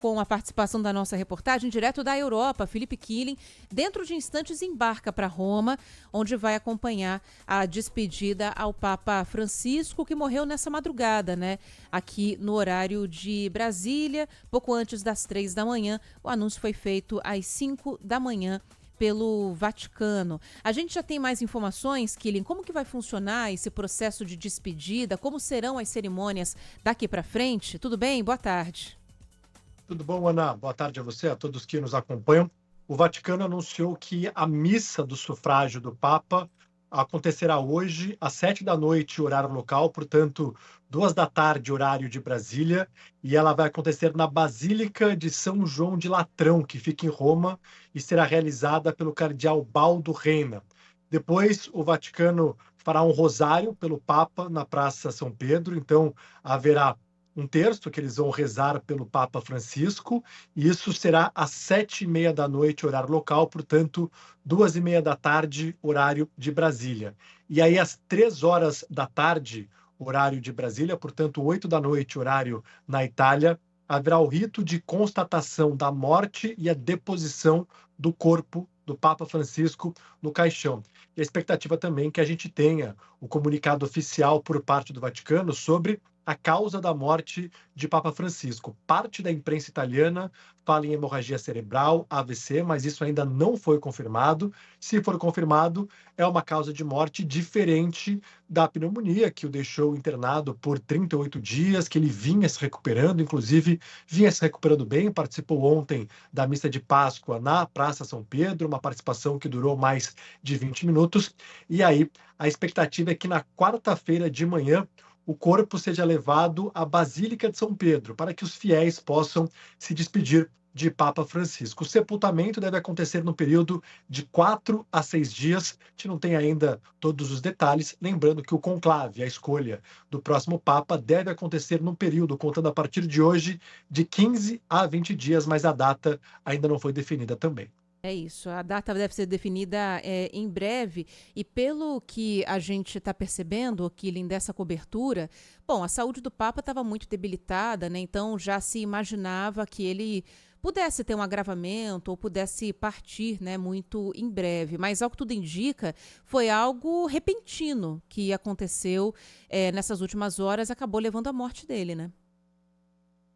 Com a participação da nossa reportagem direto da Europa, Felipe Killing, dentro de instantes embarca para Roma, onde vai acompanhar a despedida ao Papa Francisco, que morreu nessa madrugada, né? Aqui no horário de Brasília, pouco antes das 3 da manhã. O anúncio foi feito às 5 da manhã pelo Vaticano. A gente já tem mais informações, Killing, como que vai funcionar esse processo de despedida, como serão as cerimônias daqui para frente? Tudo bem? Boa tarde. Tudo bom, Ana? Boa tarde a você, a todos que nos acompanham. O Vaticano anunciou que a missa do sufrágio do Papa acontecerá hoje às 7 da noite, horário local, portanto, 2 da tarde, horário de Brasília, e ela vai acontecer na Basílica de São João de Latrão, que fica em Roma, e será realizada pelo cardeal Baldo Reina. Depois, o Vaticano fará um rosário pelo Papa na Praça São Pedro, então haverá um terço que eles vão rezar pelo Papa Francisco, e isso será às 7h30 da noite, horário local, portanto, 2h30 da tarde, horário de Brasília. E aí, às 3 horas da tarde, horário de Brasília, portanto, 8 da noite, horário na Itália, haverá o rito de constatação da morte e a deposição do corpo do Papa Francisco no caixão. E a expectativa também é que a gente tenha o comunicado oficial por parte do Vaticano sobre a causa da morte de Papa Francisco. Parte da imprensa italiana fala em hemorragia cerebral, AVC, mas isso ainda não foi confirmado. Se for confirmado, é uma causa de morte diferente da pneumonia, que o deixou internado por 38 dias, que ele vinha se recuperando, inclusive vinha se recuperando bem, participou ontem da missa de Páscoa na Praça São Pedro, uma participação que durou mais de 20 minutos. E aí, a expectativa é que na quarta-feira de manhã o corpo seja levado à Basílica de São Pedro, para que os fiéis possam se despedir de Papa Francisco. O sepultamento deve acontecer no período de 4 a 6 dias. A gente não tem ainda todos os detalhes, lembrando que o conclave, a escolha do próximo Papa, deve acontecer num período, contando a partir de hoje, de 15 a 20 dias, mas a data ainda não foi definida também. É isso, a data deve ser definida em breve e pelo que a gente está percebendo, Killing, dessa cobertura, bom, a saúde do Papa estava muito debilitada, né? Então já se imaginava que ele pudesse ter um agravamento ou pudesse partir, né, muito em breve. Mas, ao que tudo indica, foi algo repentino que aconteceu nessas últimas horas, acabou levando à morte dele, né?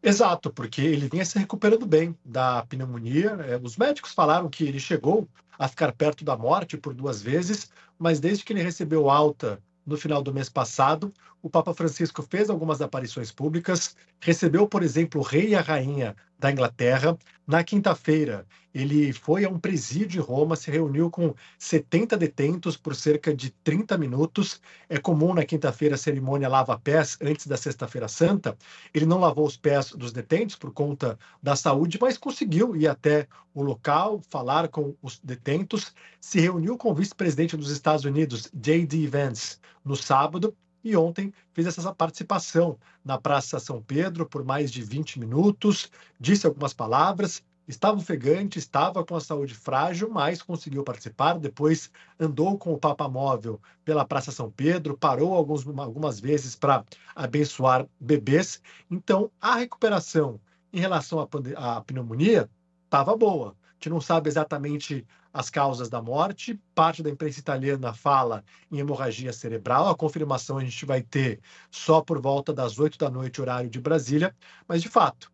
Exato, porque ele vinha se recuperando bem da pneumonia. Os médicos falaram que ele chegou a ficar perto da morte por 2 vezes, mas desde que ele recebeu alta no final do mês passado, o Papa Francisco fez algumas aparições públicas, recebeu, por exemplo, o rei e a rainha da Inglaterra. Na quinta-feira, ele foi a um presídio em Roma, se reuniu com 70 detentos por cerca de 30 minutos. É comum na quinta-feira a cerimônia lava-pés antes da Sexta-feira Santa. Ele não lavou os pés dos detentos por conta da saúde, mas conseguiu ir até o local, falar com os detentos, se reuniu com o vice-presidente dos Estados Unidos, J.D. Vance, no sábado, e ontem fez essa participação na Praça São Pedro por mais de 20 minutos, disse algumas palavras, estava ofegante, estava com a saúde frágil, mas conseguiu participar. Depois andou com o Papa Móvel pela Praça São Pedro, parou algumas vezes para abençoar bebês. Então, a recuperação em relação à pneumonia estava boa. A gente não sabe exatamente as causas da morte. Parte da imprensa italiana fala em hemorragia cerebral. A confirmação a gente vai ter só por volta das 8 da noite, horário de Brasília. Mas, de fato,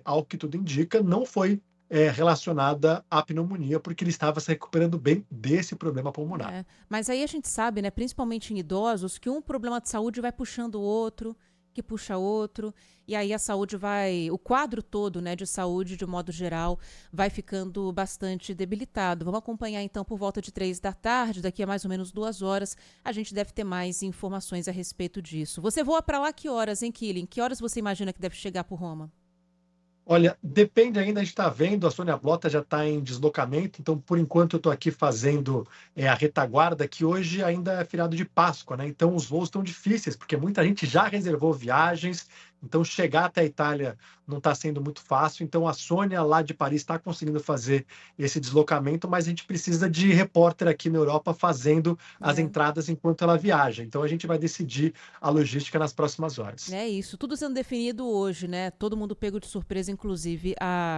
ao que tudo indica, não foi relacionada à pneumonia, porque ele estava se recuperando bem desse problema pulmonar. Mas aí a gente sabe, né, principalmente em idosos, que um problema de saúde vai puxando o outro, que puxa outro, e aí a saúde vai, o quadro todo, né, de saúde, de modo geral, vai ficando bastante debilitado. Vamos acompanhar então por volta de 3 da tarde, daqui a mais ou menos 2 horas, a gente deve ter mais informações a respeito disso. Você voa para lá que horas, hein, Killing? Que horas você imagina que deve chegar por Roma? Olha, depende ainda, a gente está vendo, a Sônia Blota já está em deslocamento, então por enquanto eu estou aqui fazendo a retaguarda, que hoje ainda é feriado de Páscoa, né? Então os voos estão difíceis, porque muita gente já reservou viagens, Então, chegar até a Itália não está sendo muito fácil. Então, a Sônia, lá de Paris, está conseguindo fazer esse deslocamento, mas a gente precisa de repórter aqui na Europa fazendo as É. entradas enquanto ela viaja. Então, a gente vai decidir a logística nas próximas horas. É isso, tudo sendo definido hoje, né? Todo mundo pego de surpresa, inclusive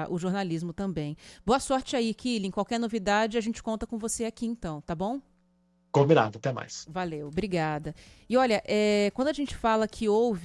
o jornalismo também. Boa sorte aí, Killing. Qualquer novidade, a gente conta com você aqui então, tá bom? Combinado, até mais. Valeu, obrigada. E olha, quando a gente fala que houve